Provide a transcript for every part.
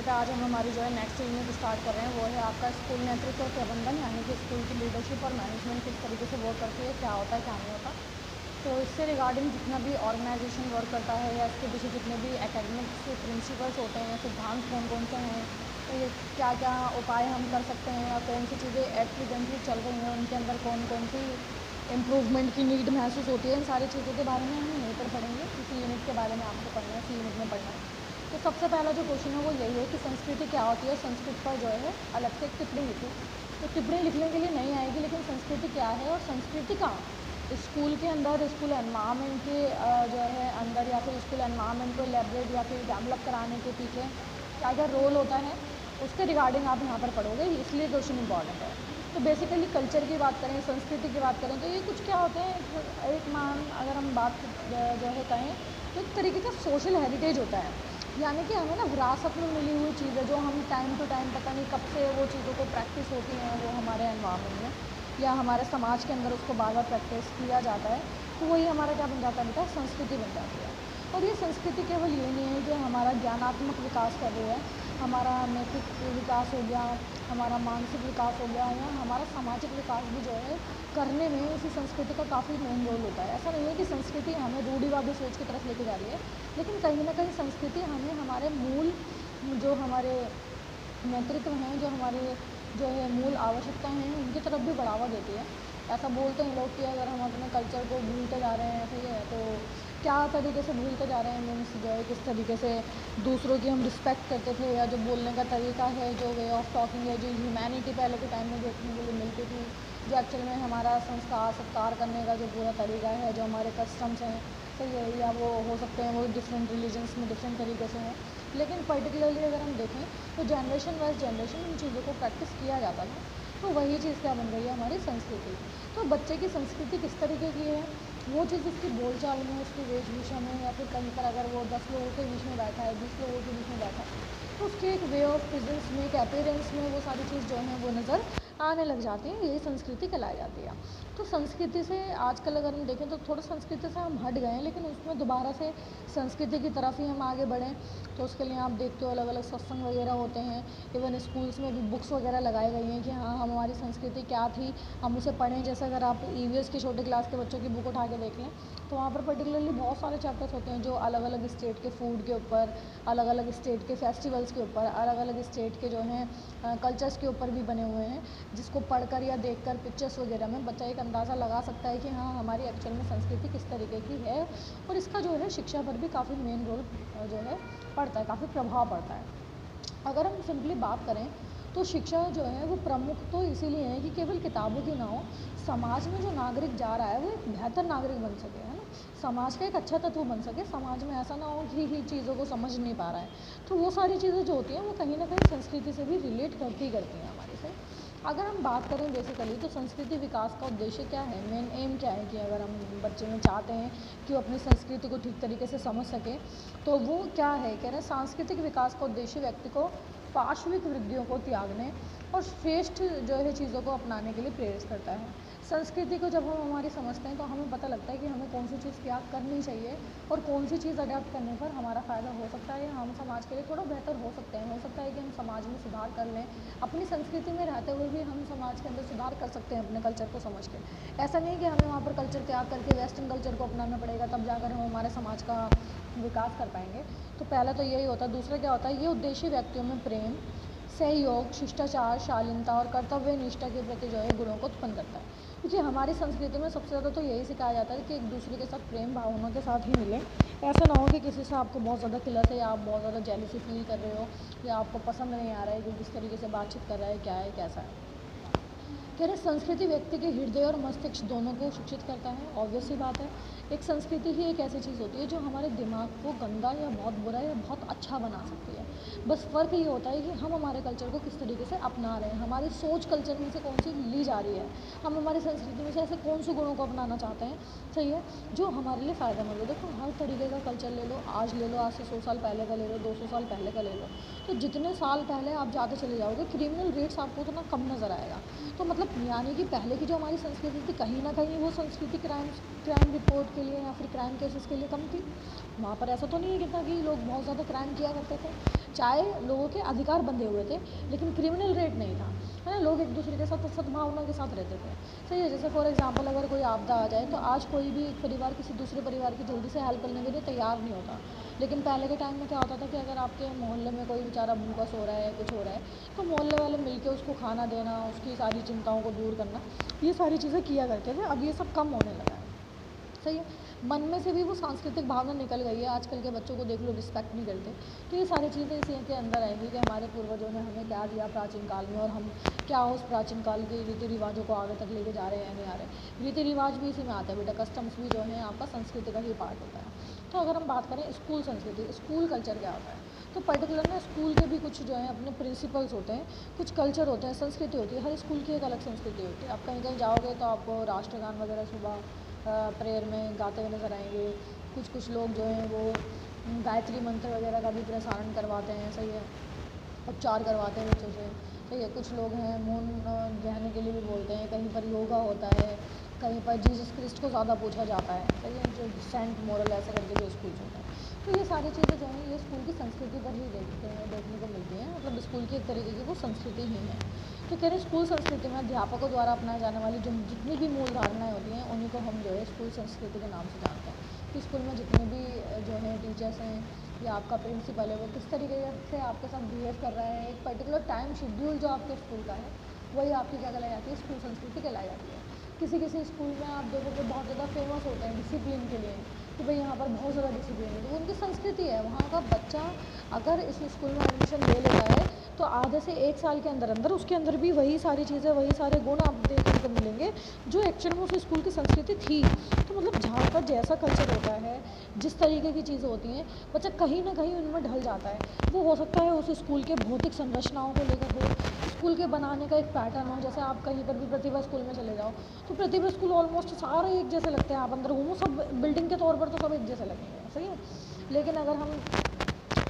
पे आज हम हमारी जो है नेक्स्ट यूनिट स्टार्ट कर रहे हैं, वो है आपका स्कूल नेतृत्व और प्रबंधन, यानी कि स्कूल की लीडरशिप और मैनेजमेंट किस तरीके से वर्क करती है, क्या होता है क्या नहीं होता। तो इससे रिगार्डिंग जितना भी ऑर्गेनाइजेशन वर्क करता है या इसके पीछे जितने भी एकेडमिक्स प्रिंसिपल्स होते हैं, सिद्धांत कौन कौन से हैं, तो ये क्या क्या उपाय हम कर सकते हैं या कौन सी चीज़ें एप्लीकेंटली चल रही हैं, उनके अंदर कौन कौन सी इम्प्रूवमेंट की नीड महसूस होती है, इन सारी चीज़ों के बारे में हम यहीं पर पढ़ेंगे। इसी यूनिट के बारे में आपको पढ़ना है, इसी यूनिट में पढ़ना है। तो सबसे पहला जो क्वेश्चन है वो यही है कि संस्कृति क्या होती है, संस्कृति पर जो है अलग से एक टिप्पणी लिखी। तो टिप्पणी लिखने के लिए नहीं आएगी, लेकिन संस्कृति क्या है और संस्कृति कहाँ स्कूल के अंदर, स्कूल एनवायरनमेंट के जो है अंदर, या फिर स्कूल एनवायरनमेंट को एलैबोरेट या फिर डेवलप कराने के पीछे क्या क्या रोल होता है, उसके रिगार्डिंग आप यहाँ पर पढ़ोगे, इसलिए क्वेश्चन इंपॉर्टेंट है। तो बेसिकली कल्चर की बात करें, संस्कृति की बात करें, तो ये कुछ क्या होते हैं, एक मान अगर हम बात जो है कहें तो एक तरीके का सोशल हेरिटेज होता है, यानी कि हमें ना विरासत में मिली हुई चीज़ें जो हम टाइम टू टाइम पता नहीं कब से वो चीज़ों को प्रैक्टिस होती हैं, वो हमारे एनवायरनमेंट में या हमारे समाज के अंदर उसको बार बार प्रैक्टिस किया जाता है, तो वही हमारा क्या बन जाता है बेटा, संस्कृति बन जाती है। और ये संस्कृति केवल ये नहीं है कि हमारा ज्ञानात्मक विकास कर रही है, हमारा नैतिक विकास हो गया, हमारा मानसिक विकास हो गया, या हमारा सामाजिक विकास भी जो है करने में इसी संस्कृति का काफ़ी मेन रोल होता है। ऐसा नहीं है कि संस्कृति हमें रूढ़िवादी सोच की तरफ लेके जा रही है, लेकिन कहीं ना कहीं संस्कृति हमें हमारे मूल जो हमारे नेतृत्व हैं, जो हमारे जो है मूल आवश्यकताएं हैं, उनकी तरफ भी बढ़ावा देती है। ऐसा बोलते हैं लोग कि अगर हम अपने कल्चर को भूलते जा रहे हैं, ठीक है, तो क्या तरीके से भूलते जा रहे हैं, मीन्स जो है किस तरीके से दूसरों की हम रिस्पेक्ट करते थे, या जो बोलने का तरीका है, जो वे ऑफ टॉकिंग है, जो ह्यूमैनिटी पहले के टाइम में देखने के लिए मिलती थी, जो एक्चुअल में हमारा संस्कार सत्कार करने का जो पूरा तरीका है, जो हमारे कस्टम्स हैं, सही है, या वो हो सकते हैं वो डिफरेंट रिलीजन्स में डिफरेंट तरीके से हैं, लेकिन पर्टिकुलरली अगर हम देखें तो जनरेशन वाइज जनरेशन इन चीज़ों को प्रैक्टिस किया जाता था। तो वही चीज़ क्या बन गई है, हमारी संस्कृति। तो बच्चे की संस्कृति किस तरीके की है, वो चीज़ उसकी बोलचाल में, उसकी वेशभूषा में, या फिर कहीं पर अगर वो 10 लोगों के बीच में बैठा है, 20 लोगों के बीच में बैठा है, तो उसके एक वे ऑफ प्रेजेंस में, एक अपीयरेंस में वो सारी चीज़ जो है वो नज़र आने लग जाती है, यही संस्कृति कहलाई जाती है। तो संस्कृति से आजकल अगर हम देखें तो थोड़ा संस्कृति से हम हट गए हैं, लेकिन उसमें दोबारा से संस्कृति की तरफ ही हम आगे बढ़ें, तो उसके लिए आप देखते हो अलग अलग सत्संग वगैरह होते हैं, इवन स्कूल्स में भी बुक्स वगैरह लगाई गई हैं कि हाँ हमारी संस्कृति क्या थी, हम उसे पढ़ें। जैसे अगर आप ईवीएस के छोटे क्लास के बच्चों की बुक उठा के देख लें, तो वहाँ पर पर्टिकुलरली बहुत सारे चैप्टर्स होते हैं जो अलग अलग स्टेट के फूड के ऊपर, अलग अलग स्टेट के फेस्टिवल्स के ऊपर, अलग अलग स्टेट के जो हैं कल्चर्स के ऊपर भी बने हुए हैं, जिसको पढ़कर या देखकर पिक्चर्स वगैरह में बच्चा एक अंदाज़ा लगा सकता है कि हाँ हमारी एक्चुअल में संस्कृति किस तरीके की है, और इसका जो है शिक्षा पर भी काफ़ी मेन रोल जो है पड़ता है, काफ़ी प्रभाव पड़ता है। अगर हम सिंपली बात करें तो शिक्षा जो है वो प्रमुख तो इसीलिए है कि केवल किताबों की ना हो, समाज में जो नागरिक जा रहा है वो एक बेहतर नागरिक बन सके, है ना, समाज का एक अच्छा तत्व बन सके, समाज में ऐसा ना हो कि ही चीज़ों को समझ नहीं पा रहा है। तो वो सारी चीज़ें जो होती हैं वो कहीं ना कहीं संस्कृति से भी रिलेट करती हैं हमारे से। अगर हम बात करें बेसिकली तो संस्कृति विकास का उद्देश्य क्या है, मेन एम क्या है, कि अगर हम बच्चे में चाहते हैं कि वो अपनी संस्कृति को ठीक तरीके से समझ सके, तो वो क्या है, कह रहे हैं सांस्कृतिक विकास का उद्देश्य व्यक्ति को पार्श्विक वृत्तियों को त्यागने और श्रेष्ठ जो है चीज़ों को अपनाने के लिए प्रेरित करता है। संस्कृति को जब हम हमारी समझते हैं तो हमें पता लगता है कि हमें कौन सी चीज़ क्या करनी चाहिए और कौन सी चीज़ अडेप्ट करने पर हमारा फ़ायदा हो सकता है, या हम समाज के लिए थोड़ा बेहतर हो सकते हैं। हो सकता है कि हम समाज में सुधार कर लें, अपनी संस्कृति में रहते हुए भी हम समाज के अंदर सुधार कर सकते हैं अपने कल्चर को समझ के। ऐसा नहीं कि हमें वहाँ पर कल्चर त्याग करके वेस्टर्न कल्चर को अपनाना पड़ेगा तब जाकर हम हमारे समाज का विकास कर पाएंगे। तो पहला तो यही होता है। दूसरा क्या होता है, ये उद्देश्य व्यक्तियों में प्रेम, सहयोग, शिष्टाचार, शालीनता और कर्तव्य निष्ठा के प्रति जो है गुणों को उत्पन्न करता है। क्योंकि हमारी संस्कृति में सबसे ज़्यादा तो यही सिखाया जाता है कि एक दूसरे के साथ प्रेम भावना के साथ ही मिलें। ऐसा ना हो कि किसी से आपको बहुत ज़्यादा किलत है, या आप बहुत ज़्यादा जेलसी फील कर रहे हो, या आपको पसंद नहीं आ रहा है कि किस तरीके से बातचीत कर रहा है, क्या है, कैसा है। कह रहे संस्कृति व्यक्ति के हृदय और मस्तिष्क दोनों को शिक्षित करता है। ऑब्वियस ही बात है, एक संस्कृति ही एक ऐसी चीज़ होती है जो हमारे दिमाग को गंदा या बहुत बुरा या बहुत अच्छा बना सकती है। बस फ़र्क ये होता है कि हम हमारे कल्चर को किस तरीके से अपना रहे हैं, हमारी सोच कल्चर में से कौन सी ली जा रही है, हम हमारी संस्कृति में से ऐसे कौन से गुणों को अपनाना चाहते हैं, सही है, जो हमारे लिए फ़ायदेमंद हो। देखो हर तरीके का कल्चर ले लो, आज ले लो, आज से 100 साल पहले का ले लो, 200 साल पहले का ले लो, तो जितने साल पहले आप जाते चले जाओगे क्रिमिनल रेट्स आपको उतना कम नज़र आएगा। तो मतलब यानी कि पहले की जो हमारी संस्कृति थी, कहीं ना कहीं वो संस्कृति क्राइम रिपोर्ट के लिए या फिर क्राइम केसेस के लिए कम थी। वहाँ पर ऐसा तो नहीं है कितना कि लोग बहुत ज़्यादा क्राइम किया करते थे, चाहे लोगों के अधिकार बंधे हुए थे लेकिन क्रिमिनल रेट नहीं था, है ना। लोग एक दूसरे के साथ सद्भावना के साथ रहते थे, सही है। जैसे फॉर एग्जांपल अगर कोई आपदा आ जाए तो आज कोई भी एक परिवार किसी दूसरे परिवार की जल्दी से हेल्प करने के लिए तैयार नहीं होता, लेकिन पहले के टाइम में क्या होता था कि अगर आपके मोहल्ले में कोई बेचारा भूखा सो रहा है, कुछ हो रहा है, तो मोहल्ले वाले मिलके उसको खाना देना, उसकी सारी चिंताओं को दूर करना, ये सारी चीज़ें किया करते थे। अब ये सब कम होने लगा है, सही है। मन में से भी वो सांस्कृतिक भावना निकल गई है। आजकल के बच्चों को देख लो, रिस्पेक्ट नहीं करते। तो ये सारी चीज़ें इसी के अंदर आएंगी कि हमारे पूर्वजों ने हमें क्या दिया प्राचीन काल में, और हम क्या उस प्राचीन काल के रीति रिवाजों को आगे तक लेके जा रहे हैं या नहीं आ रहे। रीति रिवाज भी इसी में आता है बेटा, कस्टम्स भी जो है आपका संस्कृति का ही पार्ट होता है। तो अगर हम बात करें स्कूल संस्कृति, स्कूल कल्चर क्या होता है, तो पर्टिकुलर ना स्कूल के भी कुछ जो है अपने प्रिंसिपल्स होते हैं, कुछ कल्चर होते हैं, संस्कृति होती है। हर स्कूल की एक अलग संस्कृति होती है। आप कहीं कहीं जाओगे तो आपको राष्ट्रगान वगैरह सुबह प्रेयर में गाते हुए नजर आएंगे। कुछ लोग जो हैं वो गायत्री मंत्र वगैरह का भी प्रसारण करवाते हैं, सही है, उपचार करवाते हैं बच्चों से, सही है। कुछ लोग हैं मौन रहने के लिए भी बोलते हैं। कहीं पर योगा होता है, कहीं पर जीसस क्रिस्ट को ज़्यादा पूछा जाता है, सही है, जो सेंट मोरल ऐसे करके जो स्कूल होता है। तो ये सारी चीज़ें जो हैं ये स्कूल की संस्कृति पर ही देखने को मिलती हैं, मतलब स्कूल की एक तरीके की वो संस्कृति ही है। तो कह रहे स्कूल संस्कृति में अध्यापकों द्वारा अपनाए जाने वाली जो जितनी भी मूल धारणाएं होती हैं उन्हीं को हम जो है स्कूल संस्कृति के नाम से जानते हैं। कि स्कूल में जितने भी जो है टीचर्स हैं या आपका प्रिंसिपल है वो किस तरीके से आपके साथ बिहेव कर रहा है, एक पर्टिकुलर टाइम शेड्यूल जो आपके स्कूल का है वही आपकी क्या कहलाई जाती है, स्कूल संस्कृति कहलाई जाती है। किसी किसी स्कूल में आप देखोगे बहुत ज़्यादा फेमस होते हैं डिसिप्लिन के लिए, कि भाई यहाँ पर बहुत ज़्यादा डिसिप्लिन है, तो उनकी संस्कृति है। वहाँ का बच्चा अगर इस स्कूल में एडमिशन ले लेता है तो आधे से 1 साल के अंदर अंदर उसके अंदर भी वही सारी चीज़ें, वही सारे गुण आप देखने को मिलेंगे जो एक्चुअल में उस स्कूल की संस्कृति थी। तो मतलब जहाँ पर जैसा कल्चर होता है, जिस तरीके की चीज़ें होती हैं, बच्चा कहीं ना कहीं उनमें ढल जाता है। वो हो सकता है उस स्कूल के भौतिक संरचनाओं को लेकर हो, स्कूल के बनाने का एक पैटर्न हो। जैसे आप कहीं पर भी प्रतिभा स्कूल में चले जाओ तो प्रतिभा स्कूल ऑलमोस्ट सारे एक जैसे लगते हैं, आप अंदर घूमो सब बिल्डिंग के तौर पर तो सब एक जैसे लगेंगे, सही है। लेकिन अगर हम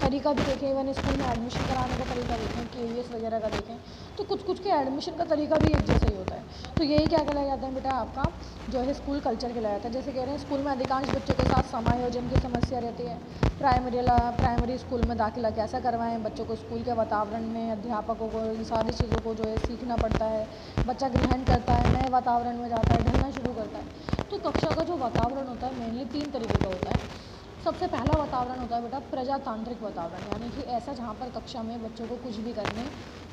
तरीका भी देखें, इवन स्कूल में एडमिशन कराने का तरीका देखें, केवीएस वगैरह का देखें, तो कुछ के एडमिशन का तरीका भी एक जैसा ही होता है। तो यही क्या कहलाया जाता है बेटा, आपका जो है स्कूल कल्चर कहलाया जाता है। जैसे कह रहे हैं स्कूल में अधिकांश बच्चों के साथ समायोजन की समस्या रहती है। प्राइमरी स्कूल में दाखिला कैसा करवाएं, बच्चों को स्कूल के वातावरण में अध्यापकों को इन सारी चीज़ों को जो है सीखना पड़ता है। बच्चा ग्रहण करता है, नए वातावरण में जाता है, ढलना शुरू करता है। तो कक्षा का जो वातावरण होता है मेनली 3 तरीके का होता है। सबसे पहला वातावरण होता है बेटा प्रजातांत्रिक वातावरण, यानी कि ऐसा जहाँ पर कक्षा में बच्चों को कुछ भी करने,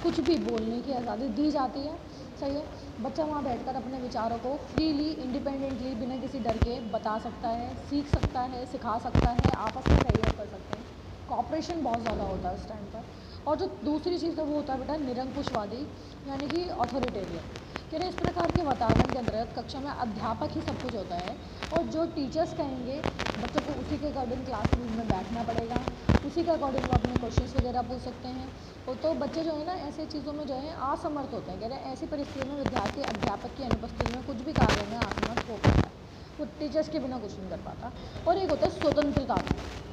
कुछ भी बोलने की आज़ादी दी जाती है, सही है। बच्चा वहाँ बैठकर अपने विचारों को फ्रीली, इंडिपेंडेंटली, बिना किसी डर के बता सकता है, सीख सकता है, सिखा सकता है, आपस में सहयोग कर सकते हैं। कॉपरेशन बहुत ज़्यादा होता है उस टाइम पर। और जो दूसरी चीज़ है वो होता है बेटा निरंकुशवादी, यानी कि ऑथोरिटेरियन। कह रहे इस प्रकार के वातावरण के अंतर्गत कक्षा में अध्यापक ही सब कुछ होता है, और जो टीचर्स कहेंगे बच्चों को उसी के अकॉर्डिंग क्लासरूम में बैठना पड़ेगा, उसी के अकॉर्डिंग वो अपने क्वेश्चंस वगैरह पूछ सकते हैं। और तो बच्चे जो है ना ऐसे चीज़ों में जो है असमर्थ होते हैं। कह रहे हैं ऐसी परिस्थितियों में विद्यार्थी अध्यापक की अनुपस्थिति में कुछ भी कार्य में असमर्थ हो पाता है, वो टीचर्स के बिना कुछ नहीं कर पाता। और एक होता है स्वतंत्रतात्मक।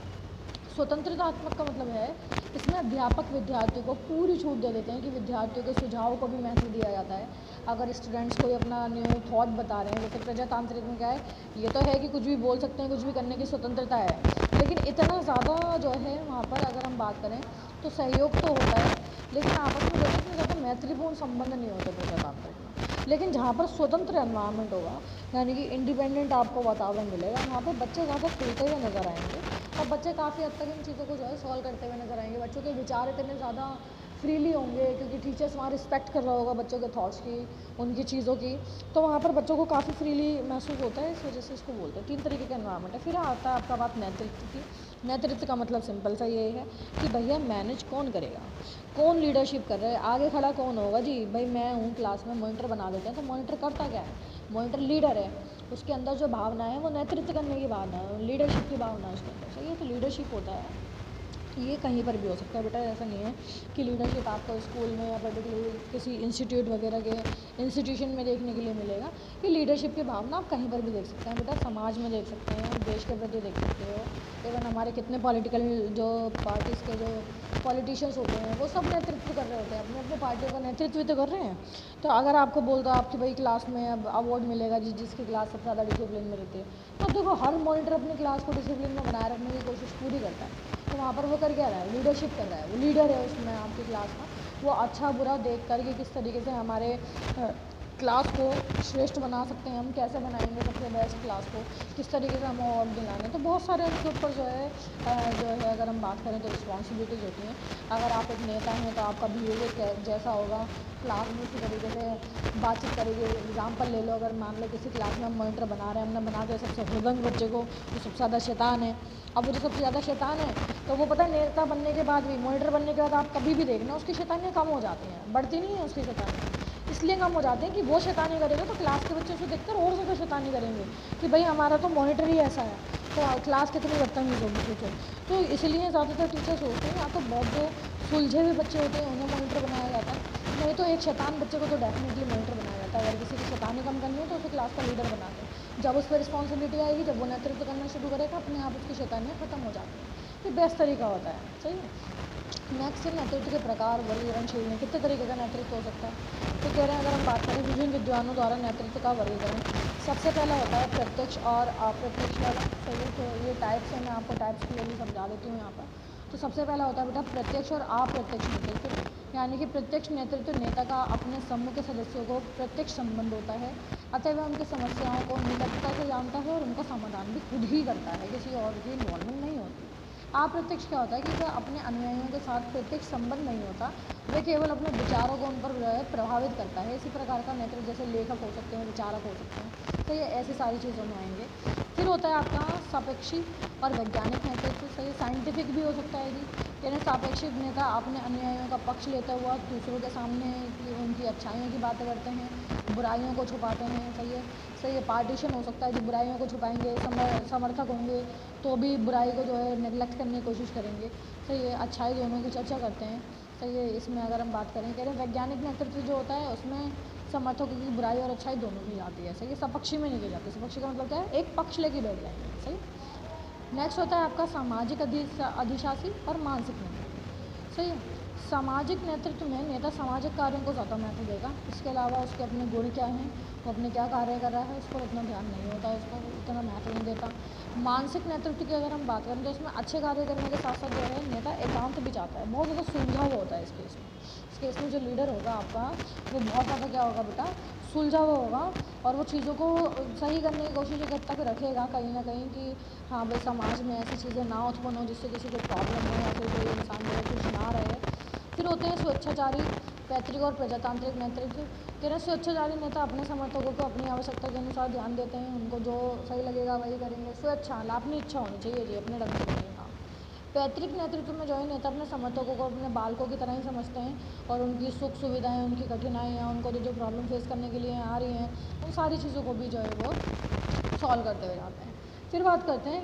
स्वतंत्रतात्मक का मतलब है इसमें अध्यापक विद्यार्थियों को पूरी छूट दे देते हैं कि विद्यार्थियों के सुझाव को भी महत्व दिया जाता है। अगर स्टूडेंट्स कोई अपना न्यू थॉट बता रहे हैं, जैसे प्रजातांत्रिक में क्या है, ये तो है कि कुछ भी बोल सकते हैं, कुछ भी करने की स्वतंत्रता है, लेकिन इतना ज़्यादा जो है वहाँ पर अगर हम बात करें तो सहयोग तो होता है, लेकिन आपस में देखो इतने ज़्यादा मैत्रीपूर्ण संबंध नहीं होते प्रजातांत्रिक में। लेकिन जहाँ पर स्वतंत्र एनवायरनमेंट होगा, यानी कि इंडिपेंडेंट आपको वातावरण मिलेगा, वहाँ पर बच्चे ज़्यादा खुलते हुए नज़र आएंगे, और बच्चे काफ़ी हद तक इन चीज़ों को जो है सॉल्व करते हुए नजर आएंगे। बच्चों के विचार इतने ज़्यादा फ्रीली होंगे क्योंकि टीचर्स वहाँ रिस्पेक्ट कर रहा होगा बच्चों के थॉट्स की, उनकी चीज़ों की, तो वहाँ पर बच्चों को काफ़ी फ्रीली महसूस होता है। इस वजह से इसको बोलते हैं 3 तरीके का एनवायरनमेंट है। फिर आता है आपका बात नेतृत्व की। नेतृत्व का मतलब सिंपल सा ये है कि भैया मैनेज कौन करेगा, कौन लीडरशिप कर रहा है, आगे खड़ा कौन होगा। जी भाई मैं हूँ क्लास में, मॉनिटर बना देते हैं, तो मॉनिटर करता क्या है, मॉनिटर लीडर है, उसके अंदर जो भावना है वो नेतृत्व करने की भावना है, लीडरशिप की भावना है उसके अंदर, सही है। तो लीडरशिप होता है, ये कहीं पर भी हो सकता है बेटा, ऐसा नहीं है कि लीडरशिप आपको स्कूल में या पर्टिकुलर किसी इंस्टीट्यूट वगैरह के इंस्टीट्यूशन में देखने के लिए मिलेगा। कि लीडरशिप की भावना आप कहीं पर भी देख सकते हैं बेटा, समाज में देख सकते हैं, देश के प्रति देख सकते हो। इवन हमारे कितने पॉलिटिकल जो पार्टीज़ के जो पॉलिटिशियंस होते हैं वो सब नेतृत्व कर रहे होते हैं, अपने अपने पार्टियों का नेतृत्व तो कर रहे हैं। तो अगर आपको बोल दो आपकी भाई क्लास में अब अवार्ड मिलेगा जिसकी क्लास सबसे ज़्यादा डिसिप्लिन में रहती है, तो देखो हर मॉनिटर अपनी क्लास को डिसिप्लिन में बनाए रखने की कोशिश पूरी करता है। तो वहाँ पर वो कर क्या रहा है, लीडरशिप कर रहा है, वो लीडर है उसमें आपकी क्लास का। वो अच्छा बुरा देख कर के किस तरीके से हमारे क्लास को श्रेष्ठ बना सकते हैं, हम कैसे बनाएंगे सबसे बेस्ट क्लास को, किस तरीके से हमें अवार्ड दिलाने। तो बहुत सारे उसके ऊपर जो है अगर हम बात करें तो रिस्पॉन्सिबिलिटीज़ होती हैं। अगर आप एक नेता हैं तो आपका बिहेवियर जैसा होगा, क्लास में उसी तरीके से बातचीत करेंगे। एग्जाम्पल ले लो, अगर मान लो किसी क्लास में हम मॉनिटर बना रहे हैं, हमने बना दिया सबसे हुदंग बच्चे को, जो सबसे ज़्यादा शैतान है। अब वो जो सबसे ज़्यादा शैतान है तो वो पता है नेता बनने के बाद भी, मॉनिटर बनने के बाद आप कभी भी देखना उसकी शैतानियाँ कम हो जाती हैं, बढ़ती नहीं है उसकी शैतानियाँ। इसलिए कम हो जाते हैं कि वो शैतानी करेगा तो क्लास के बच्चे उसे देखकर और ज़्यादा शैतानी करेंगे कि भाई हमारा तो मॉनिटर ही ऐसा है, तो क्लास कितनी बदतमीज़ होगी फ्यूचर। तो इसलिए ज़्यादातर टीचर सोचते हैं या तो बहुत जो सुलझे हुए बच्चे होते हैं उन्हें मॉनिटर बनाया जाता है, नहीं तो एक शैतान बच्चे को तो डेफिनेटली मॉनिटर बनाया जाता है। अगर किसी की शैतानी कम करनी है तो उसे क्लास का लीडर बनाते हैं। जब उस पर रिस्पॉन्सिबिलिटी आएगी, जब वो नेतृत्व करना शुरू करेगा, अपने आप उसकी शैतानियाँ खत्म हो जाती हैं। ये बेस्ट तरीका होता है, सही है। नेक्स्ट है नेतृत्व के प्रकार, वर्गीकरणशील में कितने तरीके का नेतृत्व हो सकता है। तो कह रहे हैं अगर हम बात करें विभिन्न विद्वानों द्वारा नेतृत्व का वर्गीकरण, सबसे पहला होता है प्रत्यक्ष और अप्रत्यक्ष वाला। सही है, तो ये टाइप्स है, मैं आपको टाइप्स क्लियरली समझा देती हूँ यहाँ पर। तो सबसे पहला होता है बेटा प्रत्यक्ष और अप्रत्यक्ष नेतृत्व, यानी कि प्रत्यक्ष नेतृत्व नेता का अपने समूह के सदस्यों को प्रत्यक्ष संबंध होता है, अतः वह उनकी समस्याओं को निकटता से जानता है और उनका समाधान भी खुद ही करता है, किसी और की इन्वॉल्वमेंट नहीं होती। अप्रत्यक्ष क्या होता है कि वह अपने अनुयायियों के साथ प्रत्यक्ष संबंध नहीं होता, वह केवल अपने विचारों को उन पर प्रभावित करता है। इसी प्रकार का नेतृत्व जैसे लेखक हो सकते हैं, विचारक हो सकते हैं, तो ये ऐसी सारी चीज़ों में आएंगे। फिर होता है आपका सापेक्षी और वैज्ञानिक नेतृत्व, सही साइंटिफिक भी हो सकता है जी। यानी सापेक्षिक नेता अपने अनुयायियों का पक्ष लेता हुआ दूसरों के सामने उनकी अच्छाइयों की बातें करते हैं, बुराइयों को छुपाते हैं, सही है। सही है, पार्टीशन हो सकता है, जो बुराइयों को छुपाएंगे, समर्थक होंगे तो भी बुराई को जो है नेगलेक्ट करने की कोशिश करेंगे, सही है। अच्छाई दोनों की चर्चा करते हैं, सही है। इसमें अगर हम बात करें, कह रहे हैं वैज्ञानिक नेतृत्व जो होता है उसमें समर्थकों की बुराई और अच्छाई दोनों की जाती है, सही है। सपक्षी में नहीं की जाती, सपक्षी का मतलब क्या है, एक पक्ष लेके बैठ जाएंगे, सही। नेक्स्ट होता है आपका सामाजिक अधिशासी और मानसिक नेतृत्व, सही है। सामाजिक नेतृत्व में नेता सामाजिक कार्यों को ज़्यादा महत्व देगा, इसके अलावा उसके अपने गुण क्या हैं, वो अपने क्या कार्य कर रहा है उस पर उतना ध्यान नहीं होता, उसको उतना महत्व नहीं देता। मानसिक नेतृत्व की अगर हम बात करें तो उसमें अच्छे कार्य करने के साथ साथ जो है नेता एकांत भी चाहता है, बहुत ज़्यादा सुलझा हुआ होता है इस केस में। इस केस में जो लीडर होगा आपका वो बहुत ज़्यादा क्या होगा बेटा, सुलझा हुआ होगा, और वो चीज़ों को सही करने की कोशिश जब तक रखेगा कहीं ना कहीं कि हाँ भाई समाज में ऐसी चीज़ें ना उत्पन्न हो जिससे किसी को प्रॉब्लम हो या फिर कोई इंसान जो है खुश ना रहे। फिर होते हैं स्वेच्छाचारी, पैतृक और प्रजातांत्रिक नेतृत्व। कह स्वेच्छाचारी नेता अपने समर्थकों को अपनी आवश्यकता के अनुसार ध्यान देते हैं, उनको जो सही लगेगा वही करेंगे, स्वेच्छा अपनी इच्छा होनी चाहिए जी, अपने ढंग से करेंगे काम। पैतृक नेतृत्व में जो है नेता अपने समर्थकों को अपने बालकों की तरह ही समझते हैं और उनकी सुख सुविधाएं, उनकी कठिनाइयाँ, उनको जो प्रॉब्लम फेस करने के लिए आ रही हैं उन सारी चीज़ों को भी जो है वो सॉल्व करते हुए जाते हैं। फिर बात करते हैं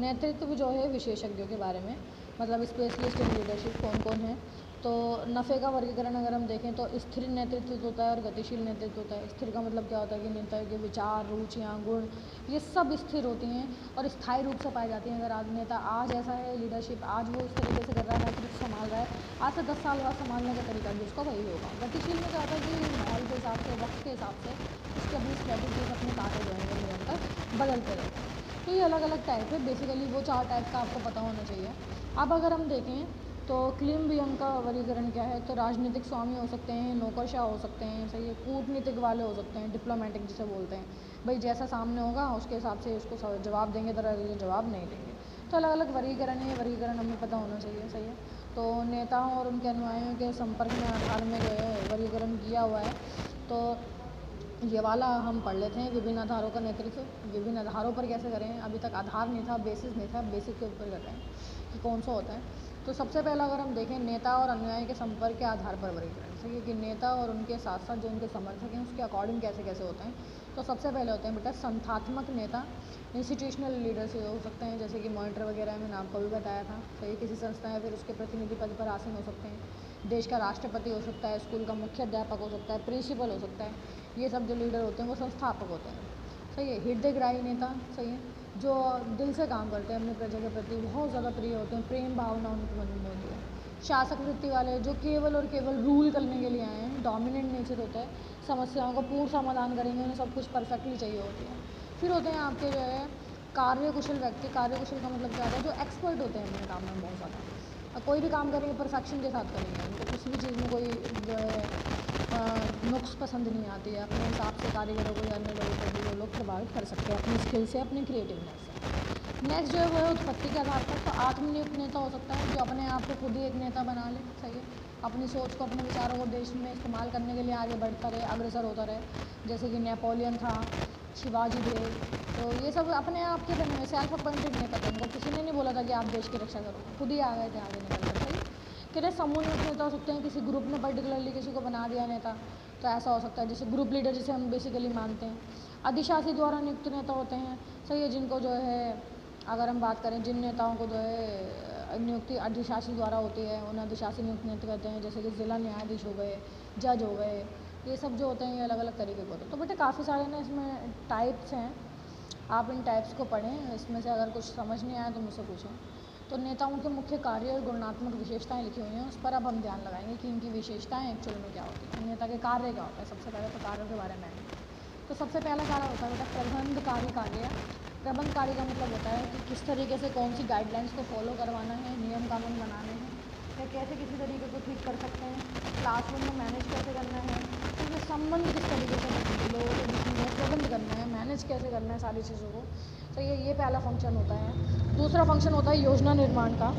नेतृत्व जो है विशेषज्ञों के बारे में, मतलब स्पेशलिस्ट इन लीडरशिप कौन कौन है। तो नफ़े का वर्गीकरण अगर हम देखें तो स्थिर नेतृत्व होता है और गतिशील नेतृत्व होता है। स्थिर का मतलब क्या होता है कि नेता के विचार, रुचियाँ, गुण ये सब स्थिर होती हैं और स्थायी रूप से पाई जाती हैं। अगर आज नेता आज ऐसा है, लीडरशिप आज वो इस तरीके से कर रहा है, नेतृत्व संभाल रहा है, आज से 10 साल बाद संभालने का तरीका भी उसका वही होगा। गतिशील में क्या होता है कि माहौल के हिसाब से, वक्त के हिसाब से उसकी अपनी स्ट्रेटेजीज, अपने कार्य जो है निरंतर बदलते रहते हैं। तो ये अलग अलग टाइप है, बेसिकली वो 4 टाइप का आपको पता होना चाहिए। अब अगर हम देखें तो क्लीम्बियम का वर्गीकरण क्या है, तो राजनीतिक स्वामी हो सकते हैं, नौकरशाह हो सकते हैं, सही है, कूटनीतिक वाले हो सकते हैं, डिप्लोमेटिक जिसे बोलते हैं, भाई जैसा सामने होगा उसके हिसाब से उसको जवाब देंगे, तरह जवाब नहीं देंगे। तो अलग अलग वर्गीकरण है, वर्गीकरण हमें पता होना चाहिए, सही है। तो नेताओं और उनके अनुयायियों के संपर्क में आधार में जो है वर्गीकरण किया हुआ है। तो ये वाला हम पढ़ लेते हैं, विभिन्न आधारों का नेतृत्व, विभिन्न आधारों पर कैसे करें। अभी तक आधार नहीं था, बेसिस नहीं था, बेसिक के ऊपर कर रहे हैं कि कौन सा होता है। तो सबसे पहला अगर हम देखें नेता और अनुयायी के संपर्क के आधार पर वर्गीकरण, सही है, कि नेता और उनके साथ साथ जो उनके समर्थक हैं उसके अकॉर्डिंग कैसे कैसे होते हैं। तो सबसे पहले होते हैं बेटा संस्थात्मक नेता, इंस्टीट्यूशनल लीडर्स हो सकते हैं, जैसे कि मॉनिटर वगैरह मैंने आपको भी बताया था, सही, किसी संस्था या फिर उसके प्रतिनिधि पद पर आसीन हो सकते हैं। देश का राष्ट्रपति हो सकता है, स्कूल का मुख्य अध्यापक हो सकता है, प्रिंसिपल हो सकता है। ये सब जो लीडर होते हैं वो संस्थापक होते हैं, सही है। हृदयग्राही नेता, सही है, जो दिल से काम करते हैं, अपने प्रजा के प्रति बहुत ज़्यादा प्रिय होते हैं, प्रेम भावना उनकी बनी होती है। शासक वृत्ति वाले, जो केवल और केवल रूल करने के लिए आए हैं, डोमिनेंट नेचर होता है, समस्याओं का पूर्ण समाधान करेंगे, उन्हें सब कुछ परफेक्टली चाहिए होती है। फिर होते हैं आपके जो है कार्यकुशल व्यक्ति, कार्यकुशल का मतलब क्या होता है, जो एक्सपर्ट होते हैं अपने काम में बहुत ज़्यादा। कोई भी काम करेंगे परफेक्शन के साथ करेंगे, उनको किसी भी चीज़ में कोई जो है नुक्स पसंद नहीं आती है। अपने हिसाब से कारीगरों को या अन्य लोगों को भी वो लोग प्रभावित कर सकते हैं अपनी स्किल से, अपनी क्रिएटिवनेस से। नेक्स्ट जो है वो है उत्पत्ति के आधार पर। तो आत्मनियुक्त नेता हो सकता है जो अपने आप को खुद ही एक नेता बना ले, सही है, अपनी सोच को, अपने विचारों को देश में इस्तेमाल करने के लिए आगे बढ़ता रहे, अग्रसर होता रहे। जैसे कि नेपोलियन था, शिवाजी थे, तो ये सब अपने आप के बने हुए सेल्फ अपॉइंटेड नेता थे। उनको किसी ने नहीं बोला था कि आप देश की रक्षा करो, खुद ही आ गए थे आगे निकल कर, सही। कितने समूहयुक्त नेता हो सकते हैं, किसी ग्रुप ने पर्टिकुलरली किसी को बना दिया नेता, तो ऐसा हो सकता है। जैसे ग्रुप लीडर जिसे हम बेसिकली मानते हैं। अधिशासी द्वारा नियुक्त नेता होते हैं, सही है, जिनको जो है अगर हम बात करें जिन नेताओं को जो है नियुक्ति अधिशासी द्वारा होती है उन्हें अधिशासी नियुक्त नेता कहते हैं। जैसे कि ज़िला न्यायाधीश हो गए, जज हो गए, ये सब जो होते हैं ये अलग अलग तरीके के होते हैं। तो बेटे काफ़ी सारे ना इसमें टाइप्स हैं, आप इन टाइप्स को पढ़ें, इसमें से अगर कुछ समझ नहीं आया तो मुझसे पूछें। तो नेताओं के मुख्य कार्य और गुणात्मक विशेषताएं लिखी हुई हैं, उस पर अब हम ध्यान लगाएंगे कि इनकी विशेषताएं एक्चुअल में क्या होती हैं, नेता के कार्य क्या होता है। सबसे पहले तो कार्यों के बारे में आएंगे। तो सबसे पहला कार्य होता है बेटा प्रबंधकारी कार्य। प्रबंधकारी का मतलब होता है कि किस तरीके से कौन सी गाइडलाइंस को फॉलो करवाना है, नियम कानून बनाने हैं, या कैसे किसी तरीके को ठीक कर सकते हैं, क्लासरूम में मैनेज कैसे करना है, तो ये संबंध किस तरीके से लोगों के बीच में प्रबंध करना है, मैनेज कैसे करना है सारी चीज़ों को। तो ये पहला फंक्शन होता है। दूसरा फंक्शन होता है योजना निर्माण का।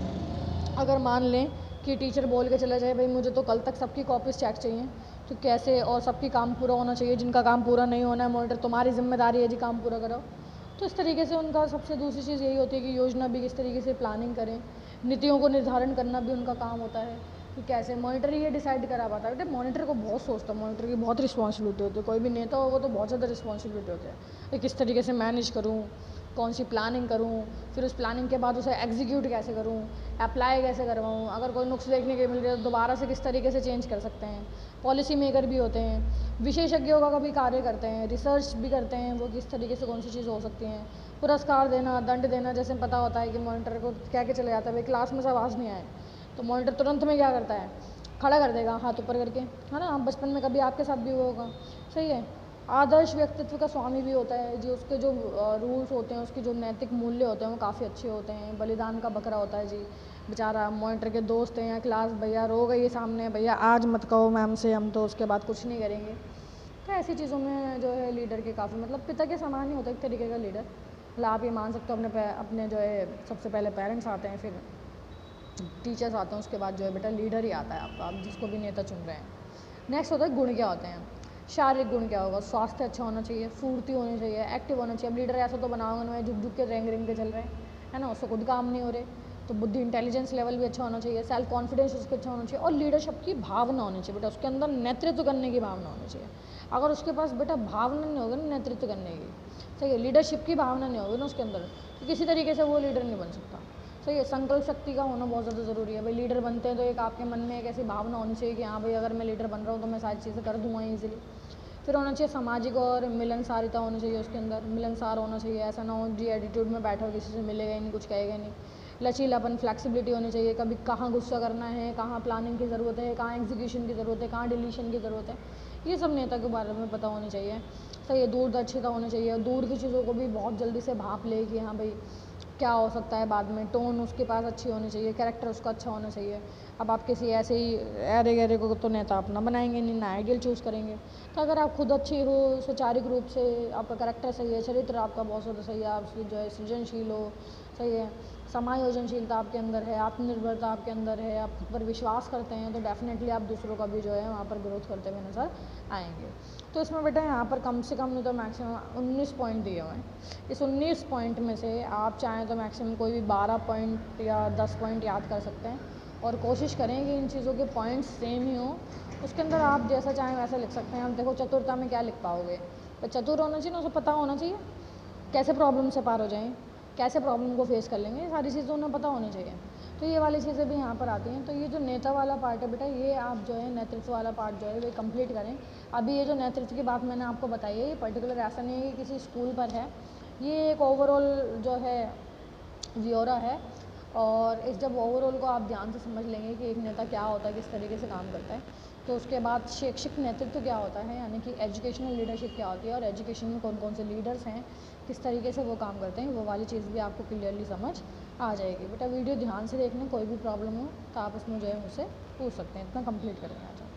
अगर मान लें कि टीचर बोल के चला जाए भाई मुझे तो कल तक सबकी कॉपीज चेक चाहिए, तो कैसे, और सबकी काम पूरा होना चाहिए, जिनका काम पूरा नहीं होना है मॉनिटर तुम्हारी जिम्मेदारी है जी, काम पूरा करो। तो इस तरीके से उनका सबसे दूसरी चीज़ यही होती है कि योजना भी किस तरीके से प्लानिंग करें, नीतियों को निर्धारण करना भी उनका काम होता है कि कैसे। मॉनिटर ये डिसाइड करा पाता है बेटे, मॉनिटर को बहुत सोचता है, मॉनिटर की बहुत रिस्पॉन्सिबिलिटी होती है। कोई भी नेता होगा तो बहुत ज़्यादा रिस्पॉन्सिबिलिटी होती है कि किस तरीके से मैनेज करूँ, कौन सी प्लानिंग करूँ, फिर उस प्लानिंग के बाद उसे एग्जीक्यूट कैसे करूँ, अप्लाई कैसे करवाऊँ, अगर कोई नुक्स देखने के मिल रहे तो दोबारा से किस तरीके से चेंज कर सकते हैं। पॉलिसी मेकर भी होते हैं, विशेषज्ञों का भी कार्य करते हैं, रिसर्च भी करते हैं वो किस तरीके से कौन सी चीज़ हो सकती हैं, पुरस्कार देना, दंड देना। जैसे पता होता है कि मॉनिटर को कह के चले जाता है भाई क्लास में से आवाज़ नहीं आए, तो मॉनिटर तुरंत में क्या करता है, खड़ा कर देगा हाथ ऊपर करके, है ना। बचपन में कभी आपके साथ भी हुआ होगा, सही है। आदर्श व्यक्तित्व का स्वामी भी होता है जी, उसके जो रूल्स होते हैं, उसके जो नैतिक मूल्य होते हैं वो काफ़ी अच्छे होते हैं। बलिदान का बकरा होता है जी, बेचारा मॉनिटर के दोस्त हैं या क्लास भैया रो गई है सामने, भैया आज मत कहो मैम से, हम तो उसके बाद कुछ नहीं करेंगे। तो ऐसी चीज़ों में जो है लीडर के काफ़ी मतलब पिता के समान ही होता है एक तरीके का लीडर। मतलब आप ये मान सकते हो अपने जो है सबसे पहले पेरेंट्स आते हैं, फिर टीचर्स आते हैं, उसके बाद जो है बेटा लीडर ही आता है आपका, आप जिसको भी नेता चुन रहे हैं। नेक्स्ट होता है गुण क्या होते हैं। शारीरिक गुण क्या होगा, स्वास्थ्य अच्छा होना चाहिए, फुर्ती होनी चाहिए, एक्टिव होना चाहिए। अब लीडर ऐसा तो बनाओगे ना झुक झुक के रेंग रेंग के चल रहे हैं, है ना, उससे खुद काम नहीं हो रहे। तो बुद्धि इंटेलिजेंस लेवल भी अच्छा होना चाहिए, सेल्फ कॉन्फिडेंस उसका अच्छा होना चाहिए, और लीडरशिप की भावना होनी चाहिए बेटा, उसके अंदर नेतृत्व करने की भावना होनी चाहिए। अगर उसके पास बेटा भावना नहीं होगी ना नेतृत्व करने की, सही है, लीडरशिप की भावना नहीं होगी ना उसके अंदर, तो किसी तरीके से वो लीडर नहीं बन सकता। सही है, संकल्प शक्ति का होना बहुत ज़्यादा ज़रूरी है। भाई लीडर बनते हैं तो एक आपके मन में एक ऐसी भावना होनी चाहिए कि हाँ भाई अगर मैं लीडर बन रहा हूँ तो मैं सारी चीज़ें कर दूँगा ईजिली। फिर होना चाहिए सामाजिक और मिलनसारिता होनी चाहिए उसके अंदर, मिलनसार होना चाहिए, ऐसा ना हो जी एटीट्यूड में बैठा हो, किसी से मिलेगा ही नहीं, कुछ कहेगा नहीं। लचीलापन, फ्लेक्सिबिलिटी होनी चाहिए, कभी कहाँ गुस्सा करना है, कहाँ प्लानिंग की ज़रूरत है, कहाँ एग्जीक्यूशन की ज़रूरत है, कहाँ डिलीशन की ज़रूरत है, ये सब नेता के बारे में पता होनी चाहिए। सही है, दूरदर्शिता होनी चाहिए, दूर की चीज़ों को भी बहुत जल्दी से भाप ले कि हाँ भाई क्या हो सकता है बाद में। टोन उसके पास अच्छी होनी चाहिए, कैरेक्टर उसका अच्छा होना चाहिए। अब आप किसी ऐसे ही अरे गहरे को तो नेता अपना बनाएंगे नहीं ना, आइडियल चूज़ करेंगे। तो अगर आप खुद अच्छे हो, सुचारिक रूप से आपका कैरेक्टर सही है, चरित्र आपका बहुत ज़्यादा सही है, आप जो है सृजनशील हो, सही है, समायोजनशीलता आपके अंदर है, आत्मनिर्भरता आपके अंदर है, आप खुद पर विश्वास करते हैं, तो डेफिनेटली आप दूसरों का भी जो है वहाँ पर ग्रोथ करते हुए नज़र आएंगे। तो इसमें बेटा यहाँ पर कम से कम नहीं तो मैक्सिमम 19 पॉइंट दिए हुए हैं। इस 19 पॉइंट में से आप चाहें तो मैक्सिमम कोई भी 12 पॉइंट या 10 पॉइंट याद कर सकते हैं, और कोशिश करें कि इन चीज़ों के पॉइंट्स सेम ही हों। उसके अंदर आप जैसा चाहें वैसा लिख सकते हैं। आप देखो चतुरता में क्या लिख पाओगे, तो चतुर होना चाहिए ना, उसे पता होना चाहिए कैसे प्रॉब्लम से पार हो जाएं, कैसे प्रॉब्लम को फेस कर लेंगे, ये सारी चीज़ें उन्हें पता होनी चाहिए। तो ये वाली चीज़ें भी यहाँ पर आती हैं। तो ये जो नेता वाला पार्ट है बेटा, ये आप जो है नेतृत्व वाला पार्ट जो है वो कंप्लीट करें। अभी ये जो नेतृत्व की बात मैंने आपको बताई है, ये पर्टिकुलर ऐसा नहीं है कि किसी स्कूल पर है, ये एक ओवरऑल जो है ब्यौरा है। और इस जब ओवरऑल को आप ध्यान से समझ लेंगे कि एक नेता क्या होता है, किस तरीके से काम करता है, तो उसके बाद शैक्षिक नेतृत्व क्या होता है, यानी कि एजुकेशनल लीडरशिप क्या होती है और एजुकेशन में कौन कौन से लीडर्स हैं, किस तरीके से वो काम करते हैं, वो वाली चीज़ भी आपको क्लियरली समझ आ जाएगी। बेटा वीडियो ध्यान से देखना, कोई भी प्रॉब्लम हो तो आप उसमें जो है मुझसे पूछ सकते हैं। इतना कंप्लीट करेंगे आज।